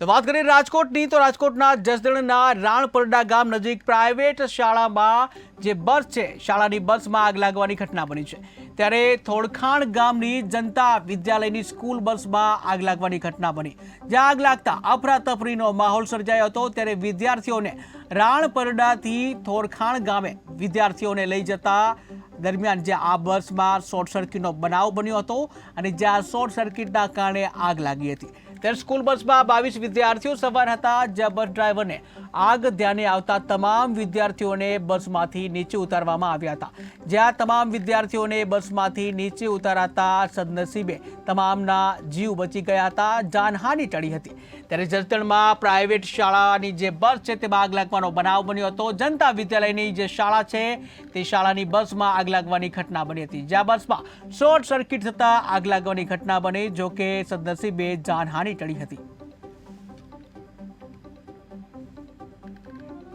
તો વાત કરીએ રાજકોટની, તો રાજકોટના જસદણના રાણપરડા ગામ નજીક પ્રાઇવેટ શાળામાં જે બસ છે, શાળાની બસમાં આગ લાગવાની ઘટના બની છે। ત્યારે થોડખાણ ગામની જનતા વિદ્યાલયની સ્કૂલ બસમાં આગ લાગવાની ઘટના બની, જ્યાં આગ લાગતા અફરાતફરીનો માહોલ સર્જાયો હતો। ત્યારે વિદ્યાર્થીઓને રાણપરડાથી થોડખાણ ગામે વિદ્યાર્થીઓને લઈ જતા દરમિયાન જ્યાં આ બસમાં શોર્ટ સર્કિટનો બનાવ બન્યો હતો અને જ્યાં શોર્ટ સર્કિટના કારણે આગ લાગી હતી। ત્યારે સ્કૂલ બસમાં 22 વિદ્યાર્થીઓ સવાર હતા, જ્યાં બસ ડ્રાઈવરને આગ ધ્યાને આવતા તમામ વિદ્યાર્થીઓને બસમાંથી નીચે ઉતારવામાં આવ્યા હતા। જ્યાં તમામ વિદ્યાર્થીઓને બસમાંથી નીચે ઉતારાતા સદનસીબે તમામના જીવ બચી ગયા હતા, જાનહાનિ ટળી હતી। ત્યારે જસદણમાં પ્રાઇવેટ શાળાની જે બસ છે તેમાં આગ લાગવાનો બનાવ બન્યો હતો। જનતા વિદ્યાલયની જે શાળા છે તે શાળાની બસમાં આગ લાગવાની ઘટના બની હતી, જ્યાં બસમાં શોર્ટ સર્કિટ થતા આગ લાગવાની ઘટના બની, જો કે સદનસીબે જાનહાનિ ટળી હતી।